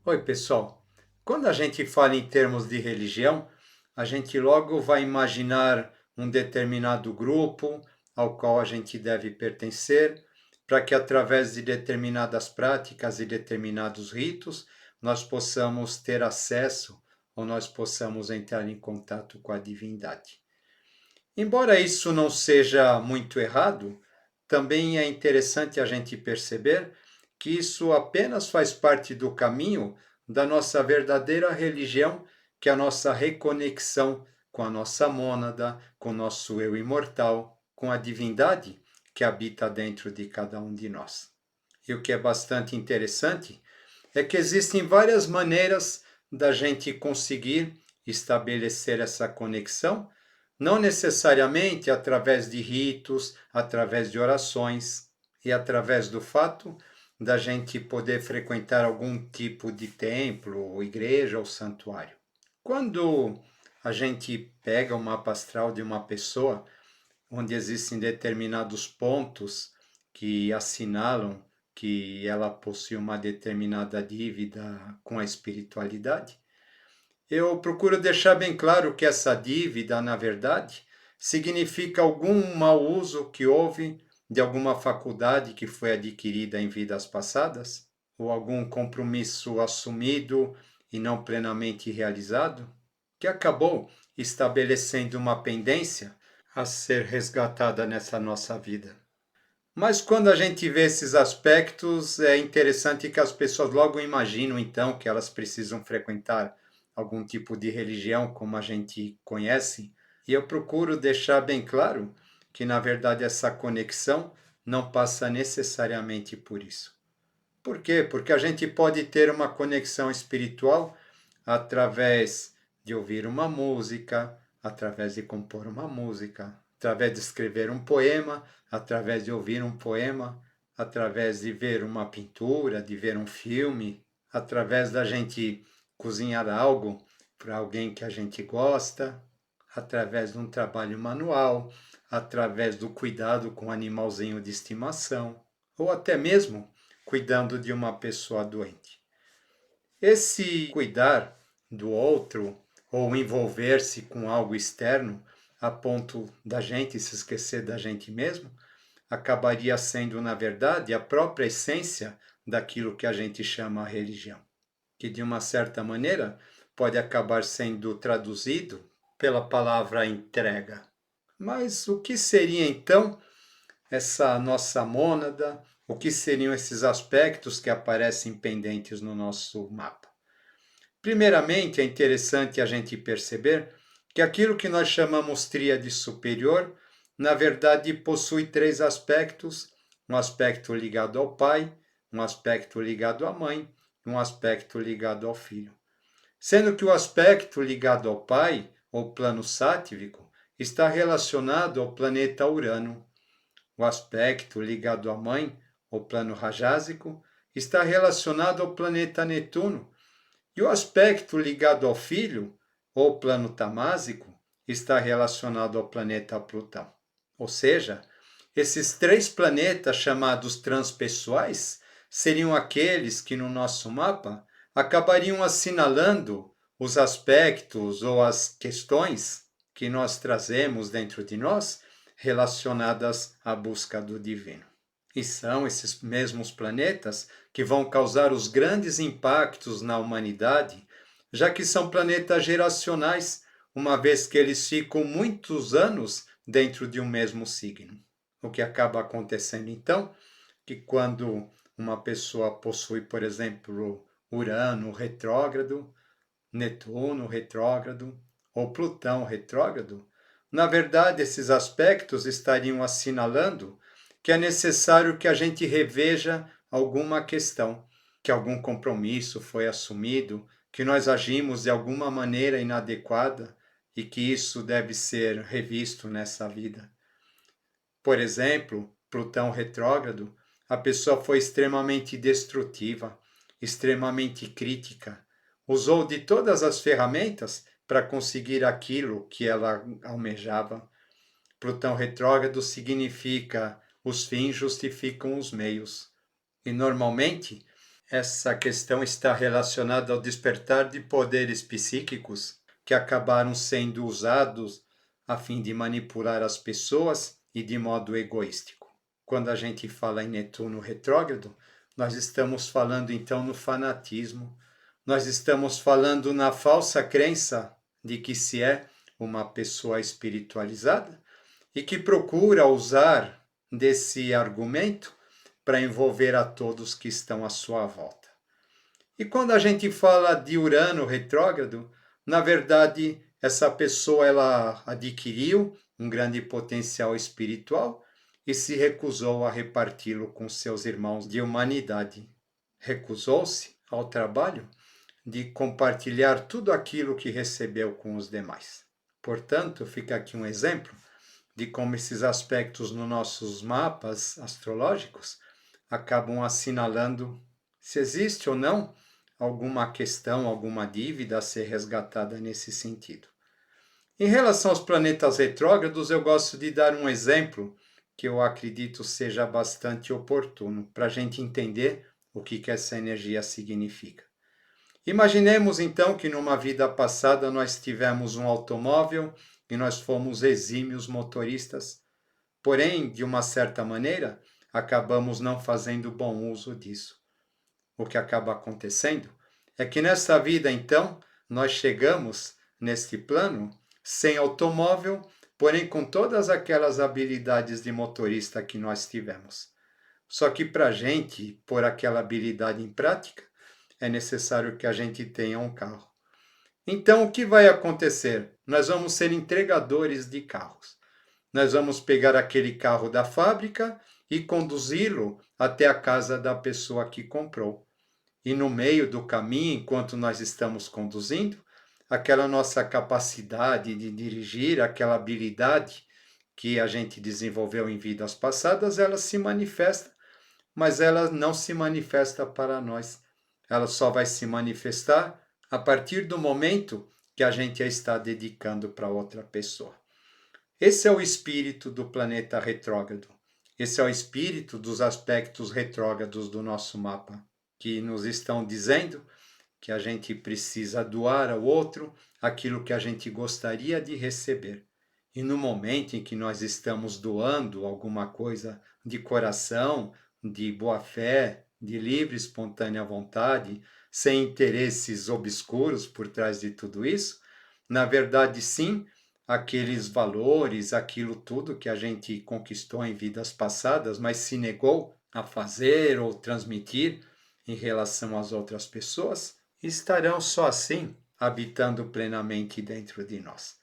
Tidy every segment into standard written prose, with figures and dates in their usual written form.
Oi, pessoal. Quando a gente fala em termos de religião, a gente logo vai imaginar um determinado grupo ao qual a gente deve pertencer, para que através de determinadas práticas e determinados ritos nós possamos ter acesso ou nós possamos entrar em contato com a divindade. Embora isso não seja muito errado, também é interessante a gente perceber que isso apenas faz parte do caminho da nossa verdadeira religião, que é a nossa reconexão com a nossa mônada, com o nosso eu imortal, com a divindade que habita dentro de cada um de nós. E o que é bastante interessante é que existem várias maneiras da gente conseguir estabelecer essa conexão, não necessariamente através de ritos, através de orações e através do fato da gente poder frequentar algum tipo de templo, ou igreja ou santuário. Quando a gente pega o mapa astral de uma pessoa, onde existem determinados pontos que assinalam que ela possui uma determinada dívida com a espiritualidade, eu procuro deixar bem claro que essa dívida, na verdade, significa algum mau uso que houve de alguma faculdade que foi adquirida em vidas passadas, ou algum compromisso assumido e não plenamente realizado, que acabou estabelecendo uma pendência a ser resgatada nessa nossa vida. Mas quando a gente vê esses aspectos, é interessante que as pessoas logo imaginam então que elas precisam frequentar algum tipo de religião como a gente conhece, e eu procuro deixar bem claro que na verdade essa conexão não passa necessariamente por isso. Por quê? Porque a gente pode ter uma conexão espiritual através de ouvir uma música, através de compor uma música, através de escrever um poema, através de ouvir um poema, através de ver uma pintura, de ver um filme, através da gente cozinhar algo para alguém que a gente gosta, através de um trabalho manual, através do cuidado com um animalzinho de estimação, ou até mesmo cuidando de uma pessoa doente. Esse cuidar do outro ou envolver-se com algo externo a ponto da gente se esquecer da gente mesmo, acabaria sendo, na verdade, a própria essência daquilo que a gente chama religião, que de uma certa maneira pode acabar sendo traduzido pela palavra entrega. Mas o que seria então essa nossa mônada? O que seriam esses aspectos que aparecem pendentes no nosso mapa? Primeiramente, é interessante a gente perceber que aquilo que nós chamamos tríade superior, na verdade, possui três aspectos: um aspecto ligado ao pai, um aspecto ligado à mãe e um aspecto ligado ao filho. Sendo que o aspecto ligado ao pai, ou plano sátivico, está relacionado ao planeta Urano. O aspecto ligado à mãe, ou plano rajásico, está relacionado ao planeta Netuno. E o aspecto ligado ao filho, ou plano tamásico, está relacionado ao planeta Plutão. Ou seja, esses três planetas chamados transpessoais seriam aqueles que no nosso mapa acabariam assinalando os aspectos ou as questões que nós trazemos dentro de nós relacionadas à busca do divino. E são esses mesmos planetas que vão causar os grandes impactos na humanidade, já que são planetas geracionais, uma vez que eles ficam muitos anos dentro de um mesmo signo. O que acaba acontecendo então, que quando uma pessoa possui, por exemplo, Urano retrógrado, Netuno retrógrado ou Plutão retrógrado, na verdade esses aspectos estariam assinalando que é necessário que a gente reveja alguma questão, que algum compromisso foi assumido, que nós agimos de alguma maneira inadequada e que isso deve ser revisto nessa vida. Por exemplo, Plutão retrógrado, a pessoa foi extremamente destrutiva, extremamente crítica, usou de todas as ferramentas para conseguir aquilo que ela almejava. Plutão retrógrado significa os fins justificam os meios. E normalmente Essa questão está relacionada ao despertar de poderes psíquicos que acabaram sendo usados a fim de manipular as pessoas e de modo egoístico. Quando a gente fala em Netuno retrógrado, nós estamos falando então no fanatismo, nós estamos falando na falsa crença de que se é uma pessoa espiritualizada e que procura usar desse argumento para envolver a todos que estão à sua volta. E quando a gente fala de Urano retrógrado, na verdade, essa pessoa ela adquiriu um grande potencial espiritual e se recusou a reparti-lo com seus irmãos de humanidade. Recusou-se ao trabalho de compartilhar tudo aquilo que recebeu com os demais. Portanto, fica aqui um exemplo de como esses aspectos nos nossos mapas astrológicos acabam assinalando se existe ou não alguma questão, alguma dívida a ser resgatada nesse sentido. Em relação aos planetas retrógrados, eu gosto de dar um exemplo que eu acredito seja bastante oportuno para a gente entender o que essa energia significa. Imaginemos então que numa vida passada nós tivemos um automóvel e nós fomos exímios motoristas, porém, de uma certa maneira, acabamos não fazendo bom uso disso. O que acaba acontecendo é que nesta vida, então, nós chegamos neste plano sem automóvel, porém com todas aquelas habilidades de motorista que nós tivemos. Só que para a gente pôr aquela habilidade em prática, é necessário que a gente tenha um carro. Então, o que vai acontecer? Nós vamos ser entregadores de carros. Nós vamos pegar aquele carro da fábrica e conduzi-lo até a casa da pessoa que comprou. E no meio do caminho, enquanto nós estamos conduzindo, aquela nossa capacidade de dirigir, aquela habilidade que a gente desenvolveu em vidas passadas, ela se manifesta, mas ela não se manifesta para nós. Ela só vai se manifestar a partir do momento que a gente a está dedicando para outra pessoa. Esse é o espírito do planeta retrógrado. Esse é o espírito dos aspectos retrógrados do nosso mapa, que nos estão dizendo que a gente precisa doar ao outro aquilo que a gente gostaria de receber. E no momento em que nós estamos doando alguma coisa de coração, de boa fé, de livre, espontânea vontade, sem interesses obscuros por trás de tudo isso, na verdade, sim, aqueles valores, aquilo tudo que a gente conquistou em vidas passadas, mas se negou a fazer ou transmitir em relação às outras pessoas, estarão só assim habitando plenamente dentro de nós.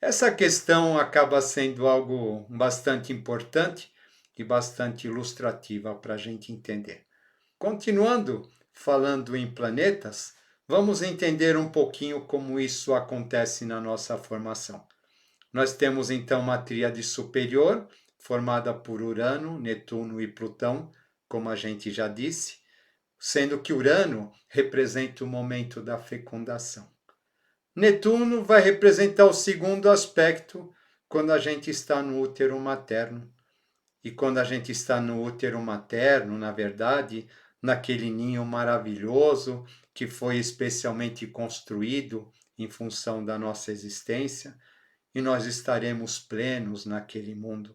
Essa questão acaba sendo algo bastante importante e bastante ilustrativa para a gente entender. Continuando falando em planetas, vamos entender um pouquinho como isso acontece na nossa formação. Nós temos então uma tríade superior, formada por Urano, Netuno e Plutão, como a gente já disse, sendo que Urano representa o momento da fecundação. Netuno vai representar o segundo aspecto, quando a gente está no útero materno. E quando a gente está no útero materno, na verdade, naquele ninho maravilhoso que foi especialmente construído em função da nossa existência, e nós estaremos plenos naquele mundo.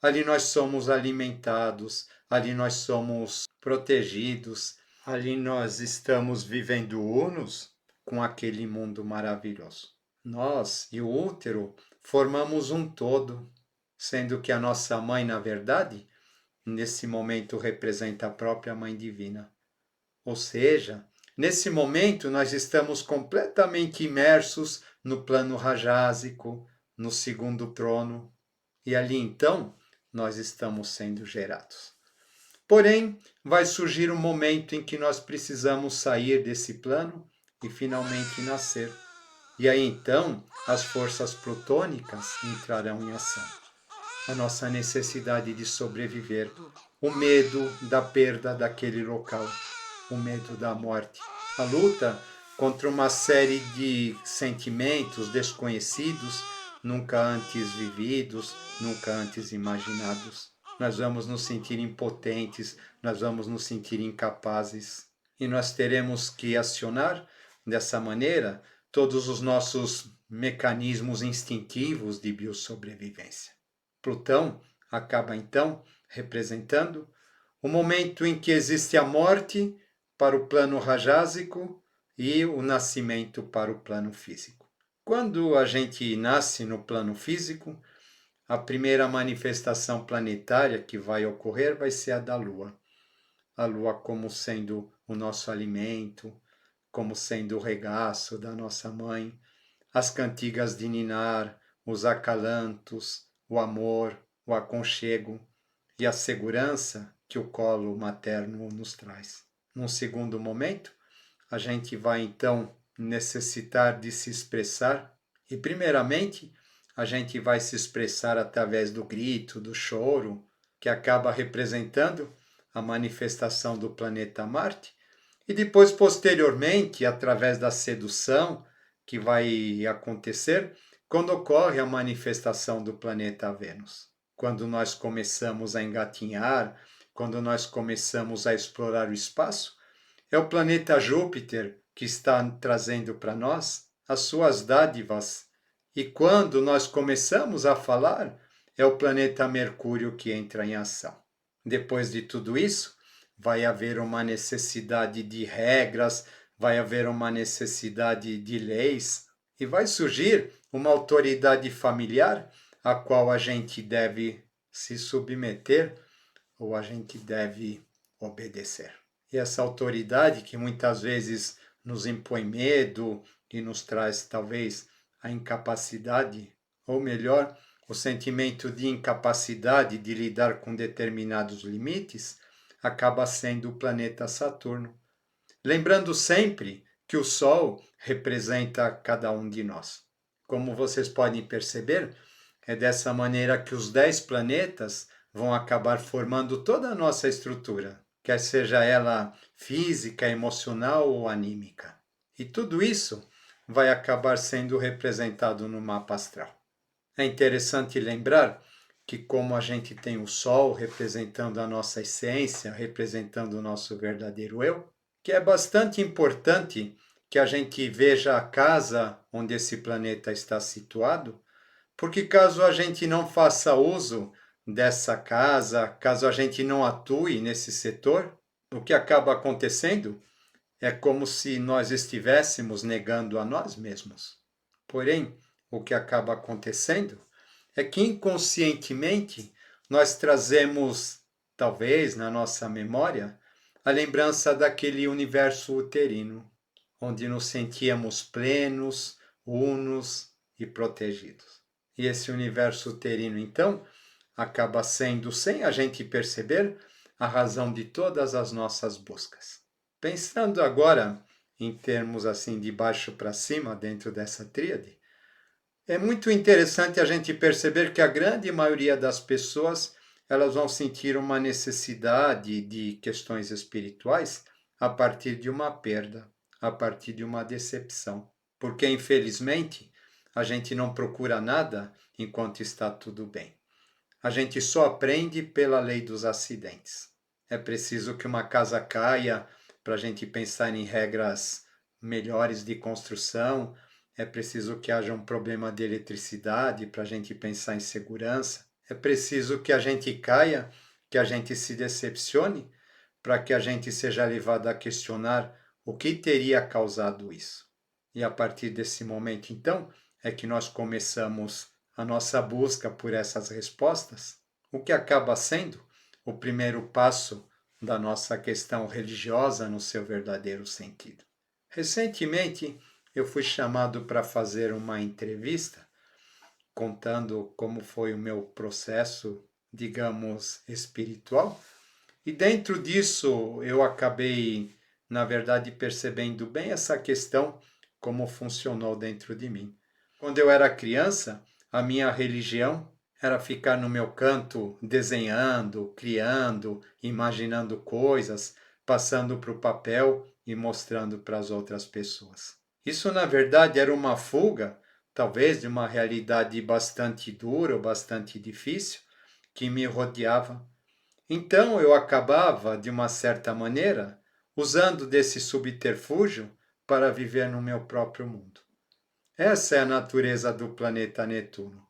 Ali nós somos alimentados, ali nós somos protegidos, ali nós estamos vivendo unos com aquele mundo maravilhoso. Nós e o útero formamos um todo, sendo que a nossa mãe, na verdade, nesse momento representa a própria Mãe Divina. Ou seja, nesse momento nós estamos completamente imersos no plano rajásico, no segundo trono, e ali então nós estamos sendo gerados. Porém, vai surgir um momento em que nós precisamos sair desse plano e finalmente nascer. E aí então as forças plutônicas entrarão em ação. A nossa necessidade de sobreviver, o medo da perda daquele local, o medo da morte, a luta contra uma série de sentimentos desconhecidos, nunca antes vividos, nunca antes imaginados. nós vamos nos sentir impotentes, nós vamos nos sentir incapazes. E nós teremos que acionar, dessa maneira, todos os nossos mecanismos instintivos de biossobrevivência. Plutão acaba, então, representando o momento em que existe a morte para o plano rajásico e o nascimento para o plano físico. Quando a gente nasce no plano físico, a primeira manifestação planetária que vai ocorrer vai ser a da Lua. A Lua como sendo o nosso alimento, como sendo o regaço da nossa mãe, as cantigas de ninar, os acalantos, o amor, o aconchego e a segurança que o colo materno nos traz. Num segundo momento, a gente vai então necessitar de se expressar e, primeiramente, a gente vai se expressar através do grito, do choro, que acaba representando a manifestação do planeta Marte, e depois, posteriormente, através da sedução, que vai acontecer quando ocorre a manifestação do planeta Vênus. Quando nós começamos a engatinhar, quando nós começamos a explorar o espaço, é o planeta Júpiter que está trazendo para nós as suas dádivas. E quando nós começamos a falar, é o planeta Mercúrio que entra em ação. Depois de tudo isso, vai haver uma necessidade de regras, vai haver uma necessidade de leis e vai surgir uma autoridade familiar a qual a gente deve se submeter ou a gente deve obedecer. E essa autoridade que muitas vezes nos impõe medo e nos traz talvez a incapacidade, ou melhor, o sentimento de incapacidade de lidar com determinados limites, acaba sendo o planeta Saturno. Lembrando sempre que o Sol representa cada um de nós. Como vocês podem perceber, é dessa maneira que os 10 planetas vão acabar formando toda a nossa estrutura, quer seja ela física, emocional ou anímica. E tudo isso vai acabar sendo representado no mapa astral. É interessante lembrar que como a gente tem o Sol representando a nossa essência, representando o nosso verdadeiro eu, que é bastante importante que a gente veja a casa onde esse planeta está situado, porque caso a gente não faça uso dessa casa, caso a gente não atue nesse setor, o que acaba acontecendo é como se nós estivéssemos negando a nós mesmos. Porém, o que acaba acontecendo é que inconscientemente nós trazemos, talvez na nossa memória, a lembrança daquele universo uterino, onde nos sentíamos plenos, unos e protegidos. E esse universo uterino, então, acaba sendo, sem a gente perceber, a razão de todas as nossas buscas. Pensando agora em termos assim de baixo para cima dentro dessa tríade, é muito interessante a gente perceber que a grande maioria das pessoas elas vão sentir uma necessidade de questões espirituais a partir de uma perda, a partir de uma decepção. Porque, infelizmente, a gente não procura nada enquanto está tudo bem. A gente só aprende pela lei dos acidentes. É preciso que uma casa caia para a gente pensar em regras melhores de construção. É preciso que haja um problema de eletricidade para a gente pensar em segurança. É preciso que a gente caia, que a gente se decepcione, para que a gente seja levado a questionar o que teria causado isso. E a partir desse momento, então, é que nós começamos a nossa busca por essas respostas, o que acaba sendo o primeiro passo da nossa questão religiosa no seu verdadeiro sentido. Recentemente, eu fui chamado para fazer uma entrevista contando como foi o meu processo, digamos, espiritual. E dentro disso eu acabei, na verdade, percebendo bem essa questão, como funcionou dentro de mim. Quando eu era criança, a minha religião era ficar no meu canto desenhando, criando, imaginando coisas, passando para o papel e mostrando para as outras pessoas. Isso, na verdade, era uma fuga, talvez de uma realidade bastante dura ou bastante difícil, que me rodeava. Então eu acabava, de uma certa maneira, usando desse subterfúgio para viver no meu próprio mundo. Essa é a natureza do planeta Netuno.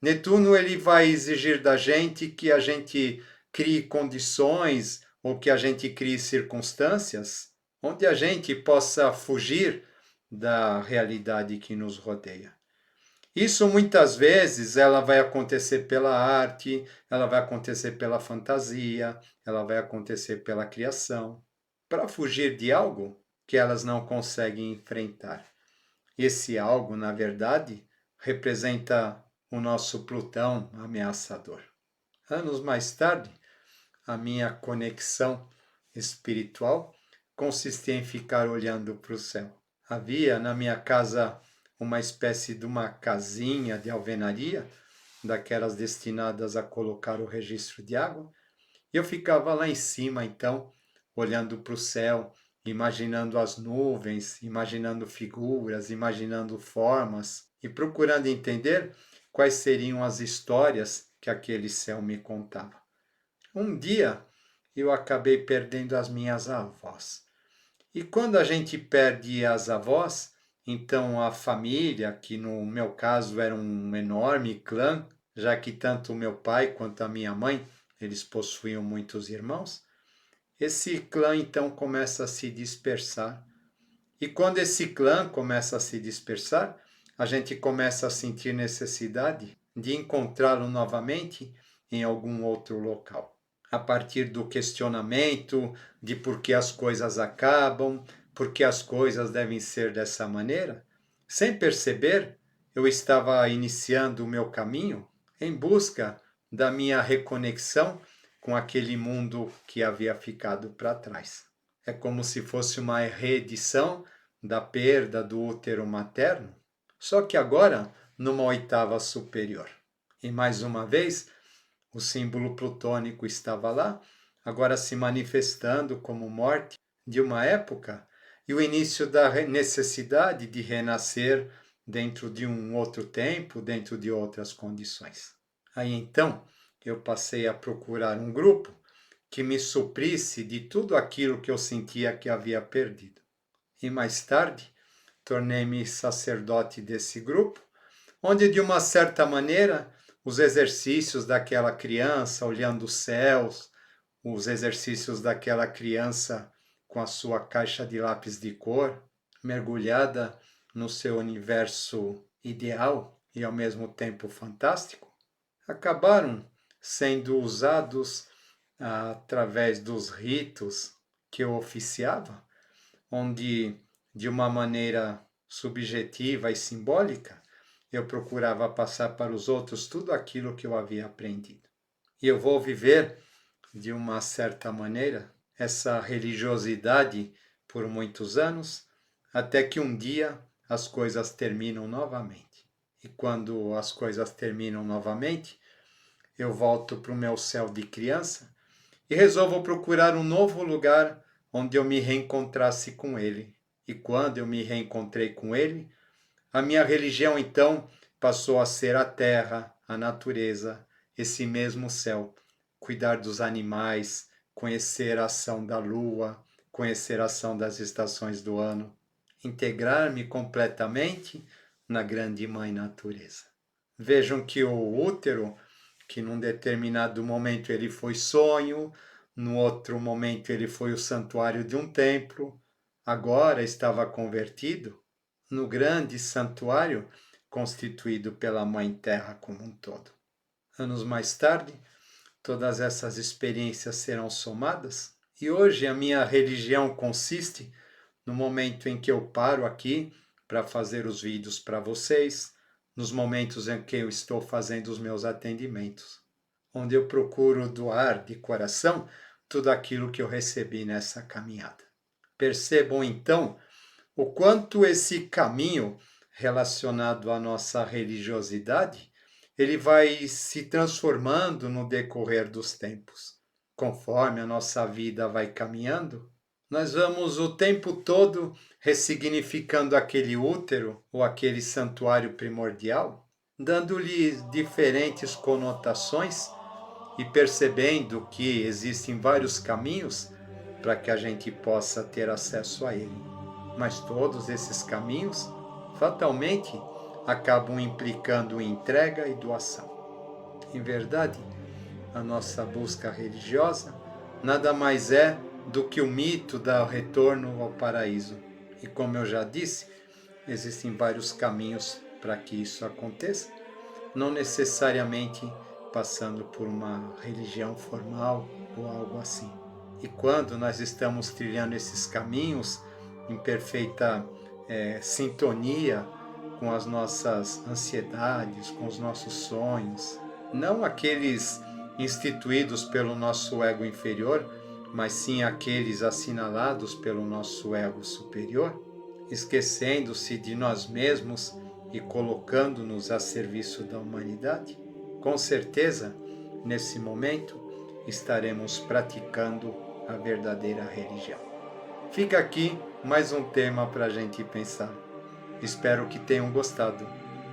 Netuno ele vai exigir da gente que a gente crie condições ou que a gente crie circunstâncias onde a gente possa fugir da realidade que nos rodeia. Isso muitas vezes ela vai acontecer pela arte, ela vai acontecer pela fantasia, ela vai acontecer pela criação, para fugir de algo que elas não conseguem enfrentar. Esse algo, na verdade, representa o nosso Plutão ameaçador. Anos mais tarde, a minha conexão espiritual consistia em ficar olhando para o céu. Havia na minha casa uma espécie de uma casinha de alvenaria, daquelas destinadas a colocar o registro de água, e eu ficava lá em cima, então, olhando para o céu, imaginando as nuvens, imaginando figuras, imaginando formas e procurando entender quais seriam as histórias que aquele céu me contava. Um dia eu acabei perdendo as minhas avós. E quando a gente perde as avós, então a família, que no meu caso era um enorme clã, já que tanto o meu pai quanto a minha mãe, eles possuíam muitos irmãos, esse clã então começa a se dispersar. E quando esse clã começa a se dispersar, a gente começa a sentir necessidade de encontrá-lo novamente em algum outro local. A partir do questionamento de por que as coisas acabam, por que as coisas devem ser dessa maneira, sem perceber, eu estava iniciando o meu caminho em busca da minha reconexão com aquele mundo que havia ficado para trás. É como se fosse uma reedição da perda do útero materno, só que agora numa oitava superior. E mais uma vez, o símbolo plutônico estava lá, agora se manifestando como morte de uma época e o início da necessidade de renascer dentro de um outro tempo, dentro de outras condições. Aí então, eu passei a procurar um grupo que me suprisse de tudo aquilo que eu sentia que havia perdido. E mais tarde, tornei-me sacerdote desse grupo, onde de uma certa maneira os exercícios daquela criança olhando os céus, os exercícios daquela criança com a sua caixa de lápis de cor, mergulhada no seu universo ideal e ao mesmo tempo fantástico, acabaram sendo usados através dos ritos que eu oficiava, onde de uma maneira subjetiva e simbólica eu procurava passar para os outros tudo aquilo que eu havia aprendido. E eu vou viver, de uma certa maneira, essa religiosidade por muitos anos, até que um dia as coisas terminam novamente. E quando as coisas terminam novamente, eu volto para o meu céu de criança e resolvo procurar um novo lugar onde eu me reencontrasse com ele. E quando eu me reencontrei com ele, a minha religião, então, passou a ser a terra, a natureza, esse mesmo céu. Cuidar dos animais, conhecer a ação da lua, conhecer a ação das estações do ano. Integrar-me completamente na grande mãe natureza. Vejam que o útero, que num determinado momento ele foi sonho, no outro momento ele foi o santuário de um templo, agora estava convertido no grande santuário constituído pela Mãe Terra como um todo. Anos mais tarde, todas essas experiências serão somadas e hoje a minha religião consiste no momento em que eu paro aqui para fazer os vídeos para vocês, nos momentos em que eu estou fazendo os meus atendimentos, onde eu procuro doar de coração tudo aquilo que eu recebi nessa caminhada. Percebam então o quanto esse caminho relacionado à nossa religiosidade, ele vai se transformando no decorrer dos tempos. Conforme a nossa vida vai caminhando, nós vamos o tempo todo ressignificando aquele útero ou aquele santuário primordial, dando-lhe diferentes conotações e percebendo que existem vários caminhos para que a gente possa ter acesso a ele. Mas todos esses caminhos, fatalmente, acabam implicando em entrega e doação. Em verdade, a nossa busca religiosa nada mais é do que o mito do retorno ao paraíso. E como eu já disse, existem vários caminhos para que isso aconteça, não necessariamente passando por uma religião formal ou algo assim. E quando nós estamos trilhando esses caminhos em perfeita sintonia com as nossas ansiedades, com os nossos sonhos, não aqueles instituídos pelo nosso ego inferior, mas sim aqueles assinalados pelo nosso ego superior, esquecendo-se de nós mesmos e colocando-nos a serviço da humanidade, com certeza, nesse momento, estaremos praticando a verdadeira religião. Fica aqui mais um tema para a gente pensar. Espero que tenham gostado.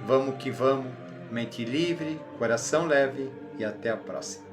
Vamos que vamos, mente livre, coração leve e até a próxima.